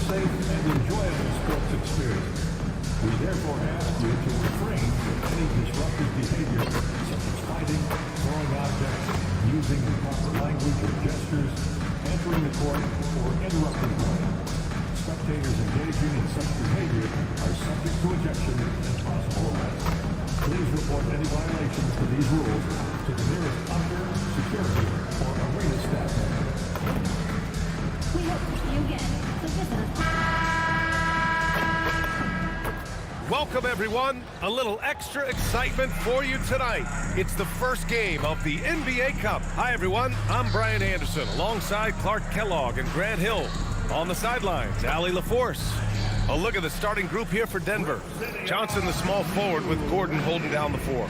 safe and enjoyable sports experience. We therefore ask you to refrain from any disruptive behavior, such as fighting, throwing objects, using improper language or gestures, entering the court, or interrupting play. Spectators engaging in such behavior are subject to ejection and possible arrest. Please report any violations to these rules to the nearest usher, security, or arena staff member. We hope to see you again. So visit us. Welcome, everyone. A little extra excitement for you tonight. It's the first game of the NBA Cup. Hi, everyone. I'm Brian Anderson, alongside Clark Kellogg and Grant Hill. On the sidelines, Allie LaForce. A look at the starting group here for Denver. Johnson, the small forward, with Gordon holding down the 4.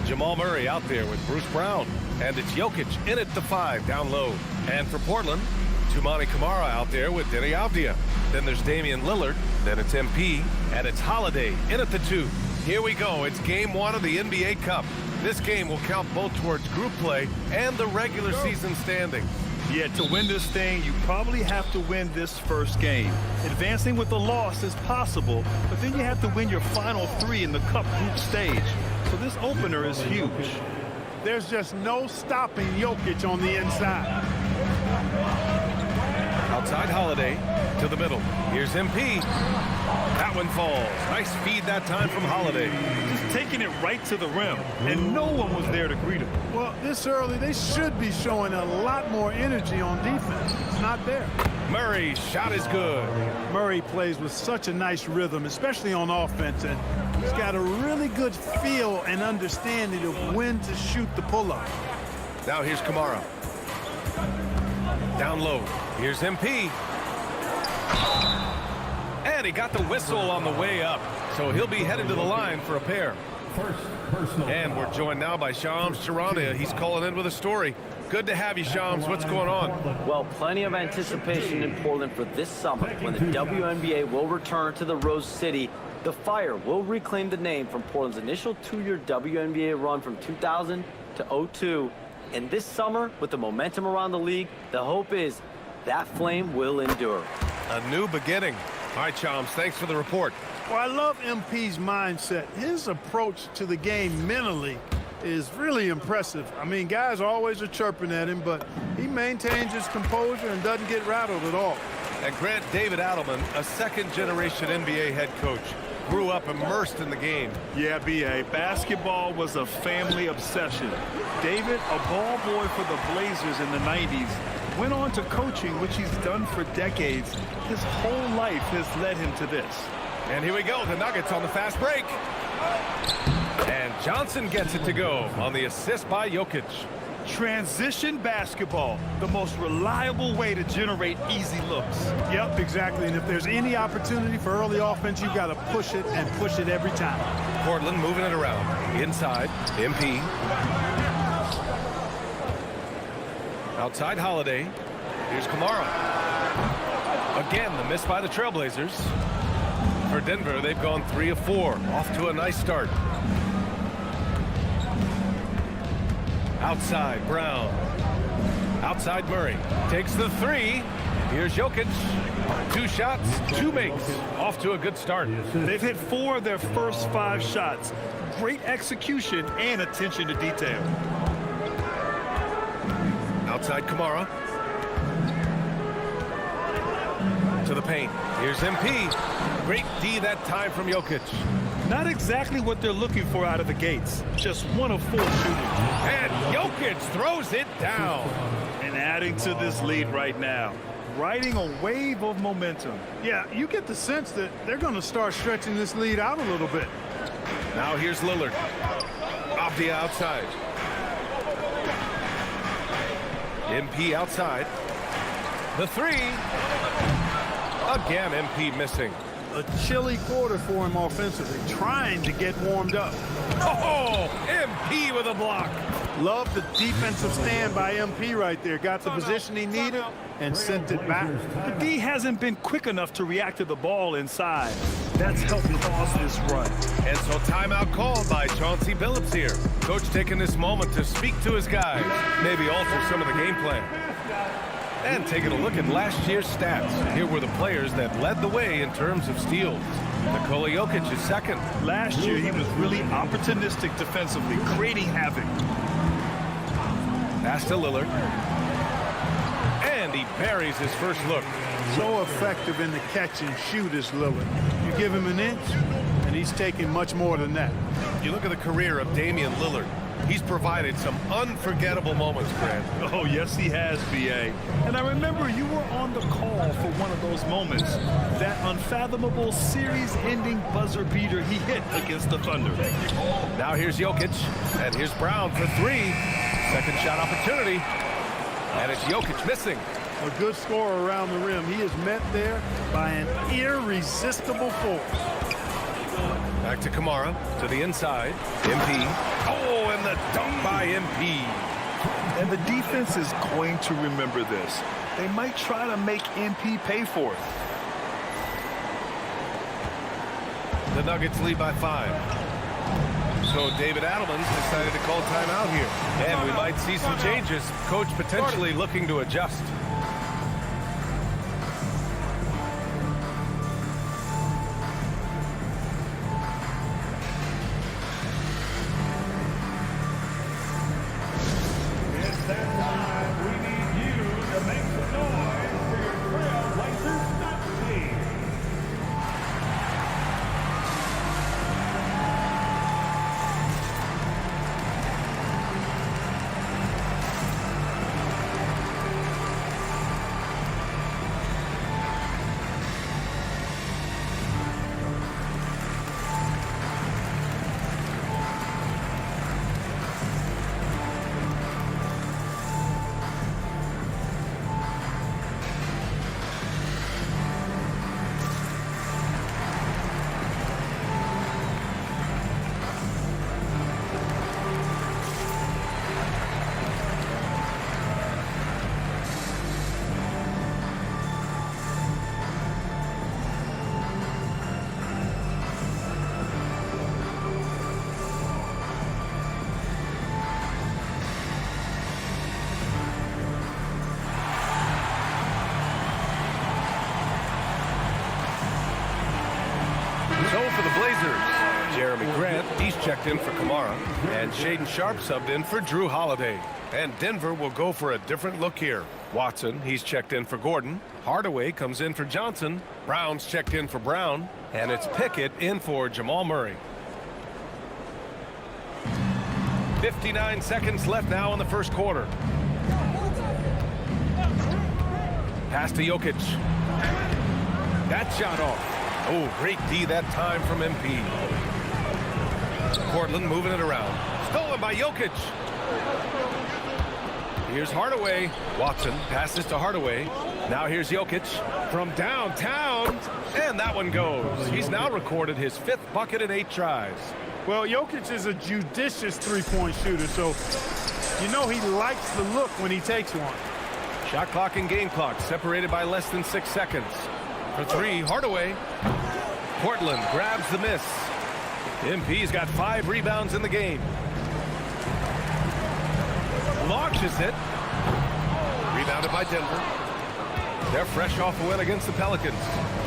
Jamal Murray out there with Bruce Brown. And it's Jokic in at the 5, down low. And for Portland, Toumani Camara out there with Deni Avdija. Then there's Damian Lillard. Then it's MP. And it's Holiday in at the 2. Here we go. It's game 1 of the NBA Cup. This game will count both towards group play and the regular season standings. Yeah, to win this thing, you probably have to win this first game. Advancing with a loss is possible, but then you have to win your final 3 in the Cup group stage. So this opener is huge. There's just no stopping Jokic on the inside. Outside Holiday to the middle. Here's MP. That one falls. Nice feed that time from Holiday. Just taking it right to the rim, and no one was there to greet him. Well, this early, they should be showing a lot more energy on defense. It's not there. Murray's shot is good. Murray plays with such a nice rhythm, especially on offense, and he's got a really good feel and understanding of when to shoot the pull-up. Now here's Camara. Down low. Here's MP. And he got the whistle on the way up. So he'll be headed to the line for a pair. And we're joined now by Shams Charania. He's calling in with a story. Good to have you, Shams. What's going on? Well, plenty of anticipation in Portland for this summer when the WNBA will return to the Rose City. The Fire will reclaim the name from Portland's initial 2-year WNBA run from 2000 to 2002. And this summer, with the momentum around the league, the hope is that flame will endure. A new beginning. All right, Shams, thanks for the report. Well, I love MP's mindset. His approach to the game mentally is really impressive. I mean, guys always are chirping at him, but he maintains his composure and doesn't get rattled at all. And Grant, David Adelman, a second-generation NBA head coach, grew up immersed in the game. Yeah, B.A., basketball was a family obsession. David, a ball boy for the Blazers in the 90s, went on to coaching, which he's done for decades. His whole life has led him to this. And here we go, the Nuggets on the fast break. And Johnson gets it to go on the assist by Jokic. Transition basketball, the most reliable way to generate easy looks. Yep, exactly. And if there's any opportunity for early offense, you've got to push it and push it every time. Portland moving it around. Inside, MP. Outside Holiday. Here's Camara. Again, the miss by the Trailblazers. For Denver, they've gone 3 of 4. Off to a nice start. Outside, Brown. Outside, Murray. Takes the 3. Here's Jokic. 2 shots, 2 makes. Off to a good start. They've hit 4 of their first 5 shots. Great execution and attention to detail. Outside Camara. To the paint. Here's MP. Great D that time from Jokic. Not exactly what they're looking for out of the gates. Just 1 of 4 shooting. And Jokic throws it down. And adding to this lead right now. Riding a wave of momentum. Yeah, you get the sense that they're going to start stretching this lead out a little bit. Now here's Lillard. Avdija outside. MP outside. The 3. Again, MP missing. A chilly quarter for him offensively, trying to get warmed up. Oh, MP with a block. Love the defensive stand by MP right there. Got the position he needed and sent it back. The D hasn't been quick enough to react to the ball inside. That's helped cause this run. And so timeout called by Chauncey Billups here. Coach taking this moment to speak to his guys, maybe alter some of the game plan. And taking a look at last year's stats, here were the players that led the way in terms of steals. Nikola Jokic is second. Last year, he was really opportunistic defensively, creating havoc. Pass to Lillard. And he buries his first look. So effective in the catch and shoot is Lillard. You give him an inch, and he's taking much more than that. You look at the career of Damian Lillard. He's provided some unforgettable moments, Grant. Oh, yes, he has, B.A. And I remember you were on the call for one of those moments. That unfathomable series-ending buzzer beater he hit against the Thunder. Now here's Jokic, and here's Brown for three. Second shot opportunity. And it's Jokic missing. A good scorer around the rim. He is met there by an irresistible force. Back to Kamara, to the inside. MP. Oh, and the dunk by MP. And the defense is going to remember this. They might try to make MP pay for it. The Nuggets lead by 5. So David Adelman's decided to call timeout here. And we might see some changes. Coach potentially looking to adjust. It's that time we need you to make some noise for your Trailblazers stat team. So for the Blazers, Jeremy Grant, he's checked in for Kamara. And Shaedon Sharpe subbed in for Drew Holiday. And Denver will go for a different look here. Watson, he's checked in for Gordon. Hardaway comes in for Johnson. Brown's checked in for Brown. And it's Pickett in for Jamal Murray. 59 seconds left now in the first quarter. Pass to Jokic. That shot off. Oh, great D that time from MP. Portland moving it around. Stolen by Jokic. Here's Hardaway. Watson passes to Hardaway. Now here's Jokic from downtown. And that one goes. He's now recorded his 5th bucket in 8 tries. Well, Jokic is a judicious three-point shooter, so you know he likes the look when he takes one. Shot clock and game clock separated by less than 6 seconds. For 3, Hardaway. Portland grabs the miss. MP's got 5 rebounds in the game. Launches it. Rebounded by Denver. They're fresh off a win against the Pelicans.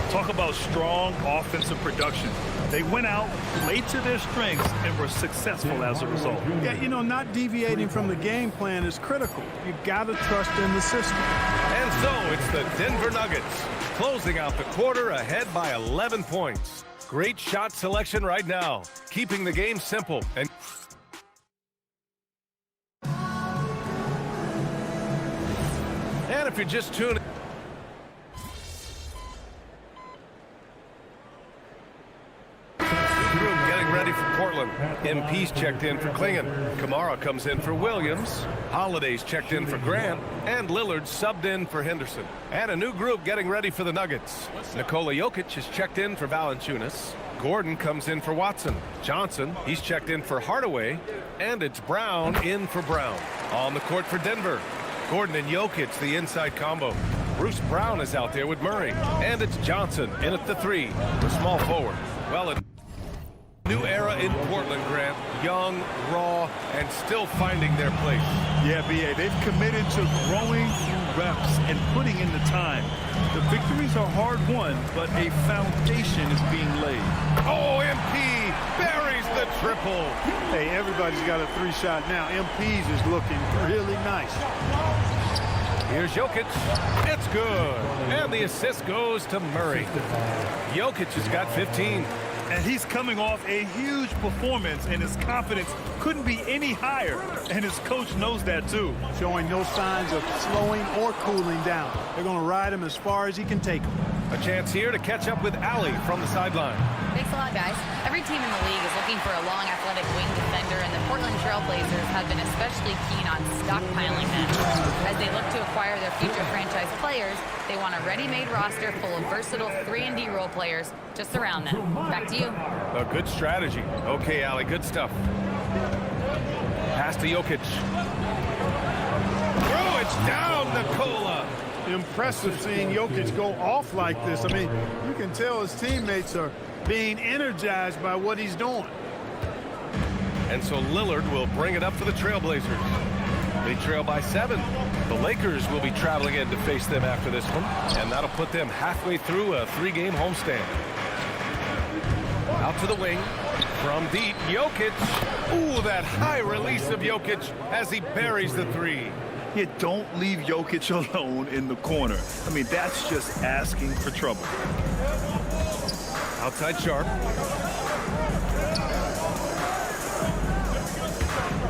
Talk about strong offensive production. They went out, played to their strengths, and were successful as a result. Yeah, you know, not deviating from the game plan is critical. You got to trust in the system. And so it's the Denver Nuggets closing out the quarter ahead by 11 points. Great shot selection right now, keeping the game simple. And if you're just tuning ready for Portland. MP's checked in for Klingon. Kamara comes in for Williams. Holiday's checked in for Grant. And Lillard subbed in for Henderson. And a new group getting ready for the Nuggets. Nikola Jokic is checked in for Valanciunas. Gordon comes in for Watson. Johnson, he's checked in for Hardaway. And it's Brown in for Brown. On the court for Denver. Gordon and Jokic, the inside combo. Bruce Brown is out there with Murray. And it's Johnson in at the 3, the small forward. Well, a new era in Portland, Grant. Young, raw, and still finding their place. Yeah, B.A., they've committed to growing reps and putting in the time. The victories are hard-won, but a foundation is being laid. Oh, MP buries the triple. Hey, everybody's got a three-shot now. MP's is looking really nice. Here's Jokic. It's good. And the assist goes to Murray. Jokic has got 15. And he's coming off a huge performance, and his confidence couldn't be any higher. And his coach knows that, too. Showing no signs of slowing or cooling down. They're going to ride him as far as he can take him. A chance here to catch up with Allie from the sideline. Thanks a lot, guys. Every team in the league is looking for a long, athletic wing defender, and the Portland Trail Blazers have been especially keen on stockpiling them. As they look to acquire their future franchise players, they want a ready-made roster full of versatile 3-and-D role players just around them. Back to you. A good strategy. Okay, Allie, good stuff. Pass to Jokic. Throw it down, Nikola. Impressive seeing Jokic go off like this. I mean, you can tell his teammates are being energized by what he's doing. And so Lillard will bring it up for the Trailblazers. They trail by 7. The Lakers will be traveling in to face them after this one, and that'll put them halfway through a 3-game homestand. Out to the wing from deep, Jokic. Ooh, that high release of Jokic as he buries the 3. You don't leave Jokic alone in the corner. I mean, that's just asking for trouble. Outside Sharp.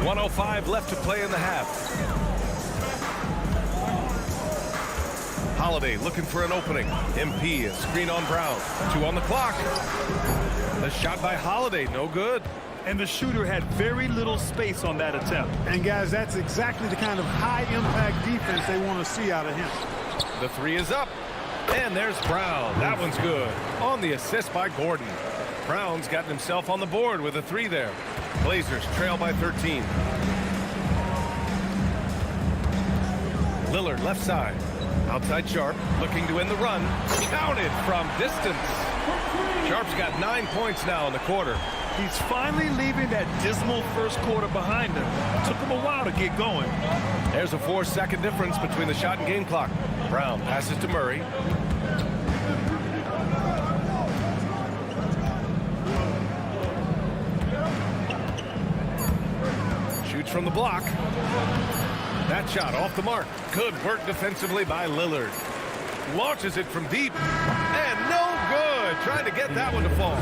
1:05 left to play in the half. Holiday looking for an opening. MP, a screen on Brown. 2 on the clock. The shot by Holiday, no good. And the shooter had very little space on that attempt. And, guys, that's exactly the kind of high-impact defense they want to see out of him. The 3 is up. And there's Brown. That one's good. On the assist by Gordon. Brown's gotten himself on the board with a 3 there. Blazers trail by 13. Lillard left side. Outside Sharp, looking to win the run. Counted from distance. Sharp's got 9 points now in the quarter. He's finally leaving that dismal first quarter behind him. It took him a while to get going. There's a 4-second difference between the shot and game clock. Brown passes to Murray. Shoots from the block. That shot off the mark. Good work defensively by Lillard. Launches it from deep. And no good. Trying to get that one to fall.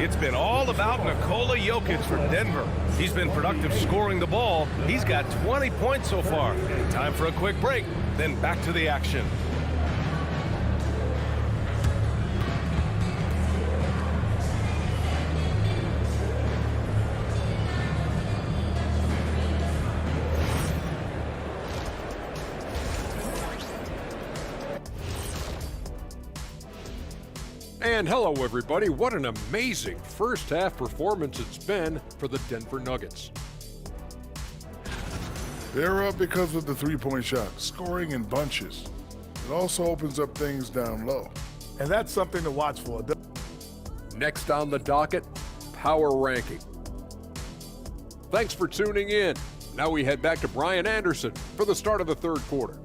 It's been all about Nikola Jokic for Denver. He's been productive scoring the ball. He's got 20 points so far. Time for a quick break. Then back to the action. And hello, everybody. What an amazing first half performance it's been for the Denver Nuggets. They're up because of the three-point shot, scoring in bunches. It also opens up things down low. And that's something to watch for. Next on the docket, power ranking. Thanks for tuning in. Now we head back to Brian Anderson for the start of the third quarter.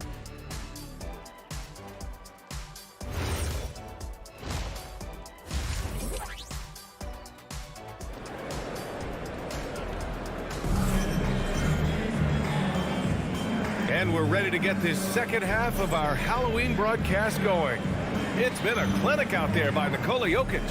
And we're ready to get this second half of our Halloween broadcast going. It's been a clinic out there by Nikola Jokic.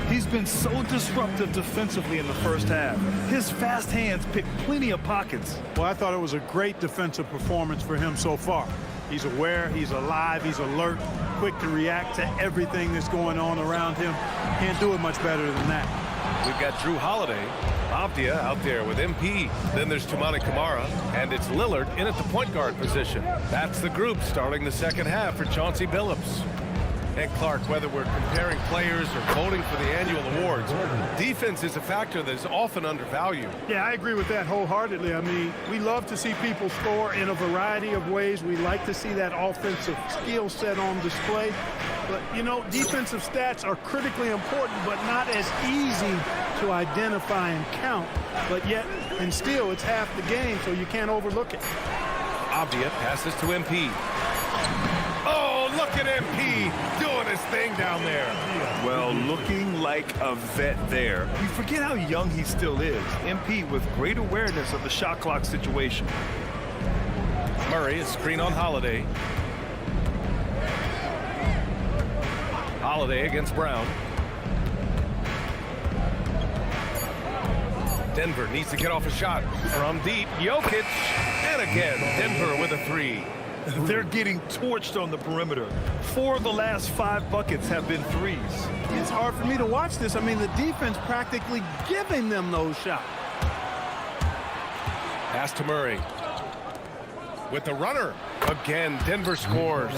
He's been so disruptive defensively in the first half. His fast hands pick plenty of pockets. Well, I thought it was a great defensive performance for him so far. He's aware, he's alive, he's alert, quick to react to everything that's going on around him. Can't do it much better than that. We've got Drew Holiday, Avdia out there with MP. Then there's Toumani Camara, and it's Lillard in at the point guard position. That's the group starting the second half for Chauncey Billups. And Clark, whether we're comparing players or voting for the annual awards, defense is a factor that is often undervalued. Yeah, I agree with that wholeheartedly. I mean, we love to see people score in a variety of ways. We like to see that offensive skill set on display. But, you know, defensive stats are critically important, but not as easy to identify and count. But yet, and still, it's half the game, so you can't overlook it. Avdia passes to MP. Oh, look at MP doing his thing down there. Well, looking like a vet there. You forget how young he still is. MP with great awareness of the shot clock situation. Murray, a screen on Holiday. Holiday against Brown. Denver needs to get off a shot from deep. Jokic, and again, Denver with a three. They're getting torched on the perimeter. 4 of the last 5 buckets have been threes. It's hard for me to watch this. I mean, the defense practically giving them those shots. Pass to Murray. With the runner. Again, Denver scores.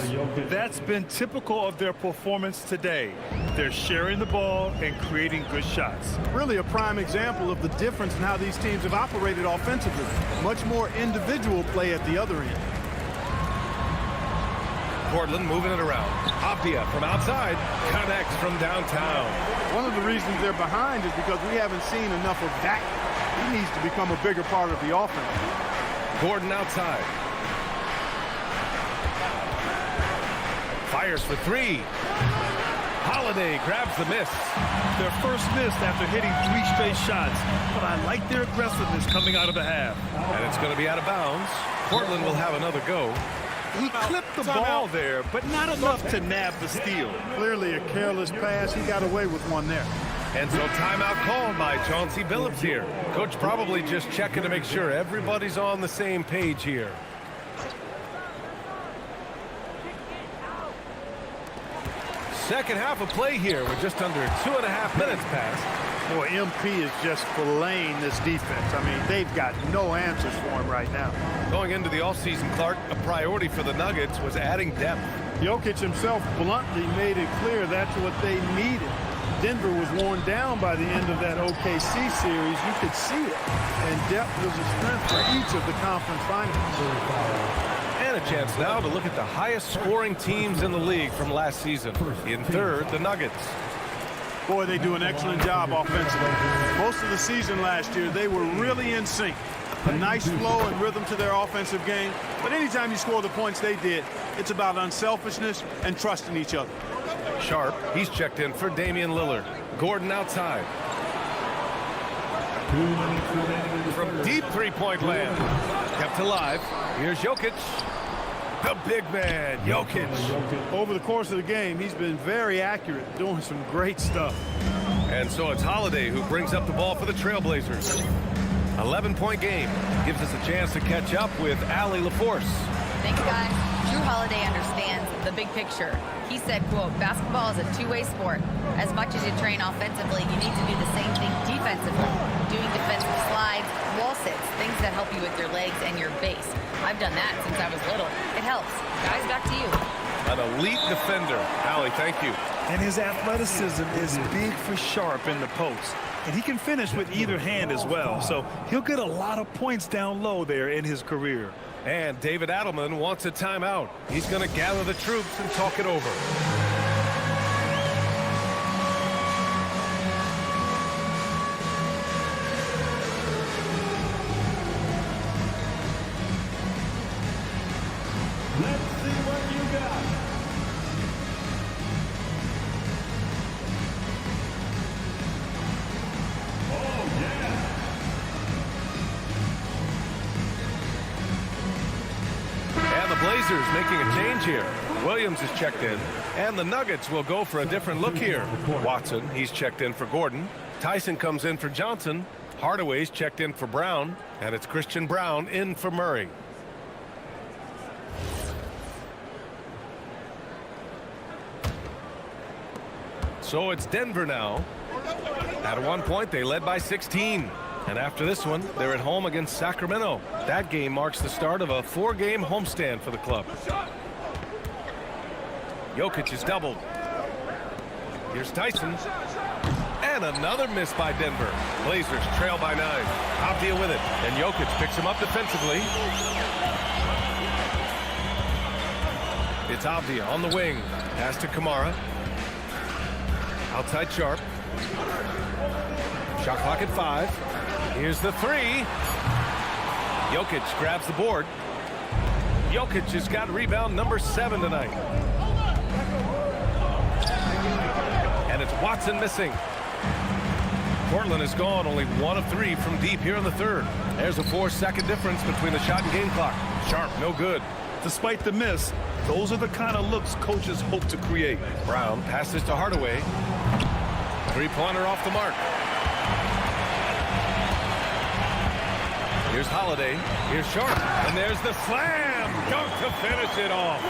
That's been typical of their performance today. They're sharing the ball and creating good shots. Really a prime example of the difference in how these teams have operated offensively. Much more individual play at the other end. Portland moving it around. Abdia from outside. Connects from downtown. One of the reasons they're behind is because we haven't seen enough of that. He needs to become a bigger part of the offense. Gordon outside. Fires for three. Holiday grabs the miss. Their first miss after hitting 3 straight shots. But I like their aggressiveness coming out of the half. And it's going to be out of bounds. Portland will have another go. He clipped the ball there, but not enough to nab the steal. Clearly a careless pass. He got away with one there. And so timeout called by Chauncey Billups here. Coach probably just checking to make sure everybody's on the same page here. Second half of play here with just under 2.5 minutes passed. Boy, MP is just filleting this defense. I mean, they've got no answers for him right now. Going into the offseason, Clark, a priority for the Nuggets was adding depth. Jokic himself bluntly made it clear that's what they needed. Denver was worn down by the end of that OKC series. You could see it. And depth was a strength for each of the conference finals. And a chance now to look at the highest scoring teams in the league from last season. In third, the Nuggets. Boy, they do an excellent job offensively. Most of the season last year, they were really in sync. A nice flow and rhythm to their offensive game. But anytime you score the points they did, it's about unselfishness and trusting each other. Sharp, he's checked in for Damian Lillard. Gordon outside. From deep three-point land. Kept alive. Here's Jokic. The big man, Jokic. Over the course of the game, he's been very accurate, doing some great stuff. And so it's Holiday who brings up the ball for the Trailblazers. 11-point game. Gives us a chance to catch up with Allie LaForce. Thanks, guys. Drew Holiday understands the big picture. He said, quote, basketball is a two-way sport. As much as you train offensively, you need to do the same thing defensively. Doing defensive slides, wall sits, things that help you with your legs and your base. I've done that since I was little. It helps. Guys, back to you. An elite defender. Allie, thank you. And his athleticism is big for Sharp in the post. And he can finish with either hand as well. So he'll get a lot of points down low there in his career. And David Adelman wants a timeout. He's going to gather the troops and talk it over. Let's see what you got. Oh, yeah. And the Blazers making a change here. Williams is checked in. And the Nuggets will go for a different look here. Watson, he's checked in for Gordon. Tyson comes in for Johnson. Hardaway's checked in for Brown. And it's Christian Brown in for Murray. So it's Denver now. At one point, they led by 16. And after this one, they're at home against Sacramento. That game marks the start of a 4-game homestand for the club. Jokic is doubled. Here's Tyson. And another miss by Denver. Blazers trail by 9. Abdia with it. And Jokic picks him up defensively. It's Abdia on the wing. Pass to Kamara. Outside Sharp. Shot clock at 5. Here's the 3. Jokic grabs the board. Jokic has got rebound number 7 tonight. And it's Watson missing. Portland has gone only 1 of 3 from deep here in the third. There's a 4-second difference between the shot and game clock. Sharp, no good. Despite the miss, those are the kind of looks coaches hope to create. Brown passes to Hardaway. Three-pointer off the mark. Here's Holiday. Here's Sharp. And there's the slam. Dunk to finish it off.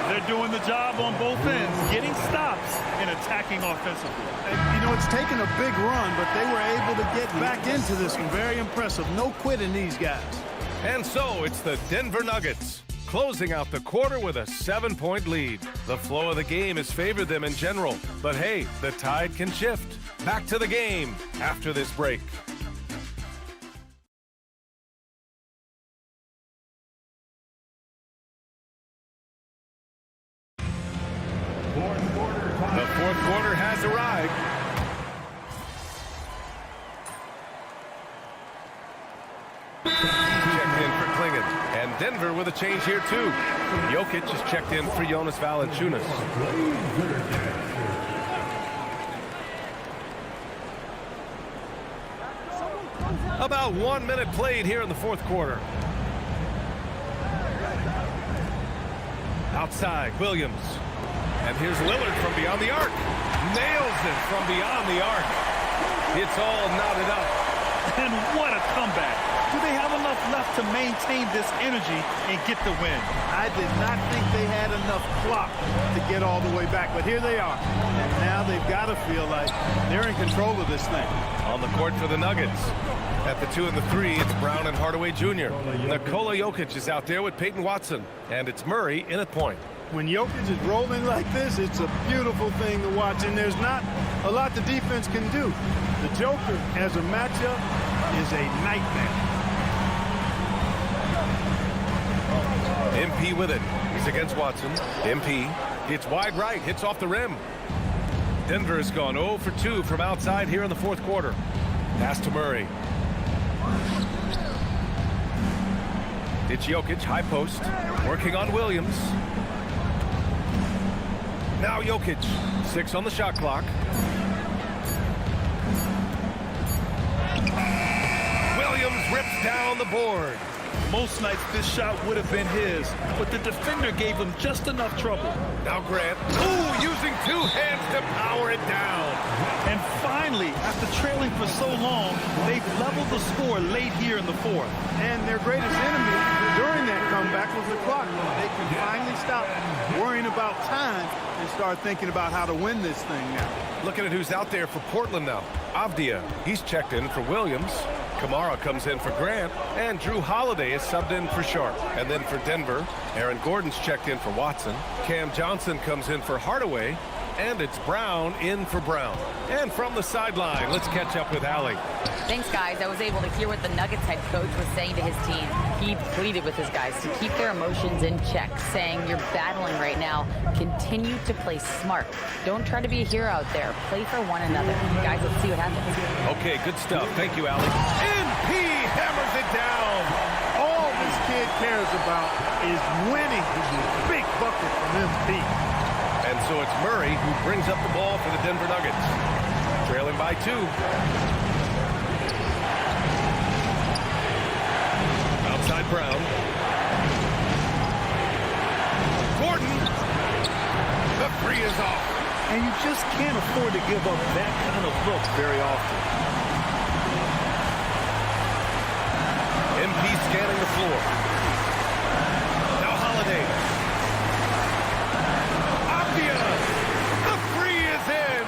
They're doing the job on both ends, getting stops and attacking offensively. You know, it's taken a big run, but they were able to get back into this one. Very impressive. No quitting these guys. And so it's the Denver Nuggets closing out the quarter with a 7-point lead. The flow of the game has favored them in general. But hey, the tide can shift. Back to the game after this break. The fourth quarter has arrived. Checked in for Klingon. And Denver with a change here too. Jokic is checked in for Jonas Valanciunas. About 1 minute played here in the fourth quarter. Outside, Williams. And here's Lillard from beyond the arc. Nails it from beyond the arc. It's all knotted up. And what a comeback. Do they have enough left to maintain this energy and get the win? I did not think they had enough clock to get all the way back, but here they are. And now they've got to feel like they're in control of this thing. On the court for the Nuggets. At the 2 and the 3, it's Brown and Hardaway Jr. Nikola Jokic is out there with Peyton Watson. And it's Murray in at point. When Jokic is rolling like this, it's a beautiful thing to watch, and there's not a lot the defense can do. The Joker, as a matchup, is a nightmare. MP with it. He's against Watson. MP hits wide right, hits off the rim. Denver has gone 0 for 2 from outside here in the fourth quarter. Pass to Murray. It's Jokic, high post, working on Williams. Now Jokic, 6 on the shot clock. Williams rips down the board. Most nights this shot would have been his, but the defender gave him just enough trouble. Now Grant, ooh, using 2 hands to power it down. And finally, after trailing for so long, they've leveled the score late here in the fourth. And their greatest enemy during that comeback was the clock. They can finally stop worrying about time and start thinking about how to win this thing now. Looking at who's out there for Portland now. Avdia, he's checked in for Williams. Kamara comes in for Grant, and Drew Holiday is subbed in for Sharp. And then for Denver, Aaron Gordon's checked in for Watson. Cam Johnson comes in for Hardaway, and it's Brown in for Brown. And from the sideline, let's catch up with Allie. Thanks, guys. I was able to hear what the Nuggets head coach was saying to his team. He pleaded with his guys to keep their emotions in check, saying, you're battling right now. Continue to play smart. Don't try to be a hero out there. Play for one another. Guys, let's see what happens. Okay, good stuff. Thank you, Allie. MP hammers it down. All this kid cares about is winning. Big bucket from MP. And so it's Murray who brings up the ball for the Denver Nuggets. Trailing by 2. Outside Brown. Gordon. The 3 is off. And you just can't afford to give up that kind of look very often. MP scanning the floor. Now Holiday. Avdia. The 3 is in.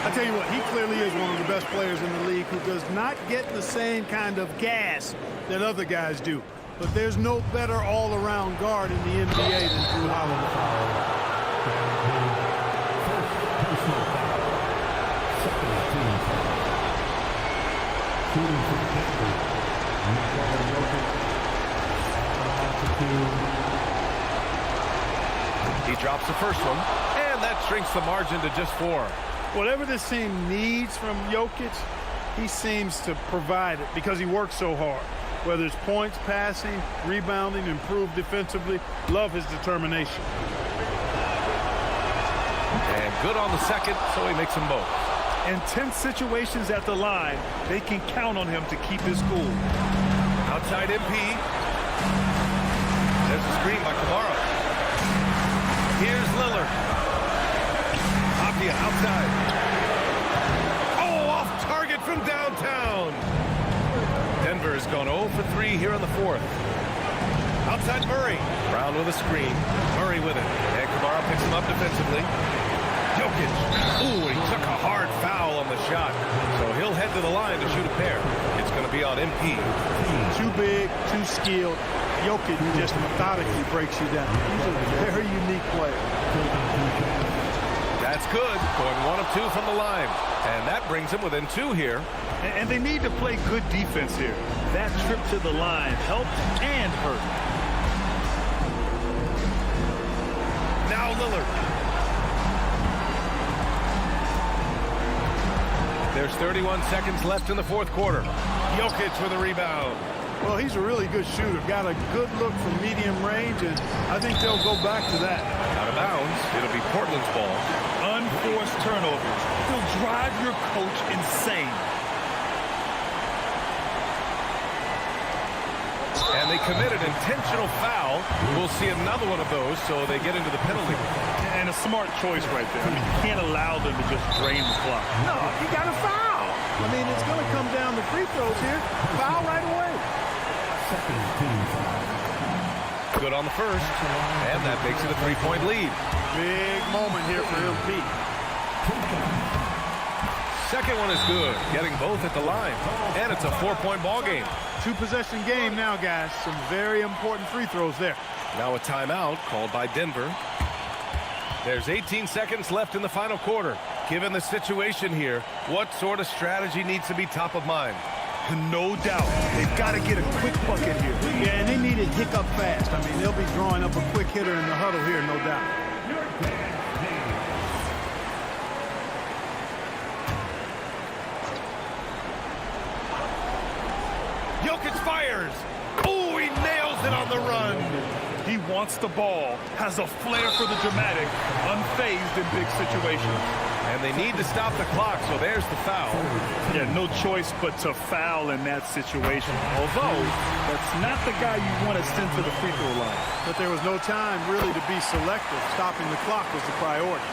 I tell you what, he clearly is one of the best players in the league who does not get the same kind of gas that other guys do. But there's no better all-around guard in the NBA than Drew Holiday. He drops the first one, and that shrinks the margin to just 4. Whatever this team needs from Jokic, he seems to provide it because he works so hard. Whether it's points, passing, rebounding, improved defensively, love his determination. And good on the second, so he makes them both. In tense situations at the line, they can count on him to keep his cool. Outside MP. There's a screen by Kamara. Here's Lillard. Apia outside. Oh, off target from downtown. Denver has gone 0 for 3 here in the fourth. Outside Murray. Brown with a screen. Murray with it. And Kamara picks him up defensively. Jokic. Ooh, he took a hard foul on the shot. So he'll head to the line to shoot a pair. It's going to be on MP. Too big, too skilled. Jokic just methodically breaks you down. He's a very unique player. That's good. Going 1 of 2 from the line. And that brings him within 2 here. And they need to play good defense here. That trip to the line helped and hurt. Now Lillard. There's 31 seconds left in the fourth quarter. Jokic with a rebound. Well, he's a really good shooter. Got a good look from medium range, and I think they'll go back to that. Out of bounds. It'll be Portland's ball. Unforced turnovers. They'll drive your coach insane. And they committed intentional foul. We'll see another one of those, so they get into the penalty. And a smart choice right there. I mean, you can't allow them to just drain the clock. No, you got to foul. I mean, it's going to come down to free throws here. Foul right away. Good on the first, and that makes it a 3-point lead. Big moment here for MP. Second one is good, getting both at the line, and it's a 4-point ball game. 2-possession game now, guys. Some very important free throws there. Now a timeout called by Denver. There's 18 seconds left in the final quarter. Given the situation here, what sort of strategy needs to be top of mind? No doubt. They've got to get a quick bucket here. Yeah, and they need it hiccup fast. I mean, they'll be drawing up a quick hitter in the huddle here, no doubt. Jokic fires. Oh, he nails it on the run. He wants the ball, has a flair for the dramatic, unfazed in big situations. And they need to stop the clock, so there's the foul. Yeah, no choice but to foul in that situation. Although, that's not the guy you want to send to the free throw line. But there was no time really to be selective. Stopping the clock was the priority.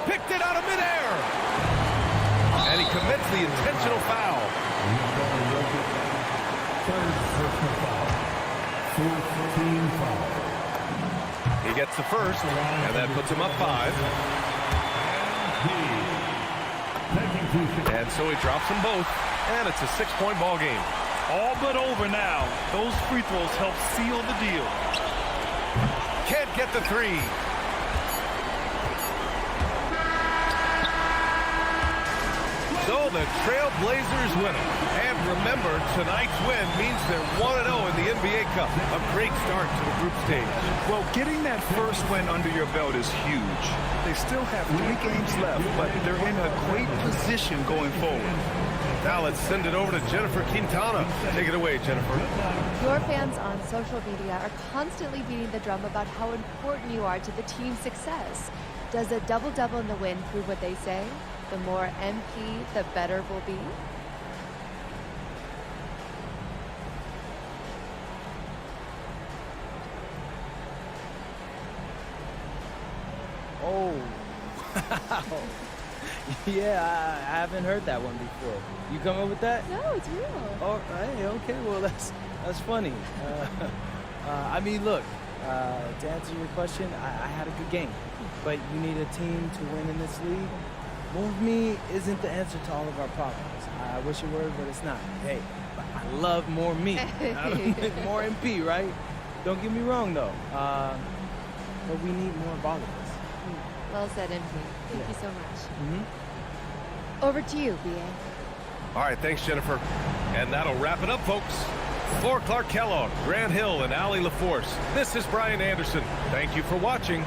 Picked it out of midair. And he commits the intentional foul. He gets the first, and that puts him up 5. And so he drops them both, and it's a 6-point ball game. All but over now. Those free throws help seal the deal. Can't get the 3. So the Trailblazers win it. And remember, tonight's win means they're 1-0 in the NBA Cup. A great start to the group stage. Well, getting that first win under your belt is huge. They still have 3 games left, but they're in a great position going forward. Now let's send it over to Jennifer Quintana. Take it away, Jennifer. Your fans on social media are constantly beating the drum about how important you are to the team's success. Does a double-double in the win prove what they say? The more MP, the better we'll be? Oh, wow. Yeah, I haven't heard that one before. You come up with that? No, it's real. Oh, hey, okay, well, that's funny. I mean, look, to answer your question, I had a good game. But you need a team to win in this league. More of me isn't the answer to all of our problems. I wish it were, but it's not. Hey, I love more me. More MP, right? Don't get me wrong, though. But we need more volleyballs. Well said, MP. Thank you so much. Mm-hmm. Over to you, BA. All right, thanks, Jennifer. And that'll wrap it up, folks. For Clark Kellogg, Grant Hill, and Allie LaForce, this is Brian Anderson. Thank you for watching.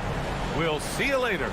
We'll see you later.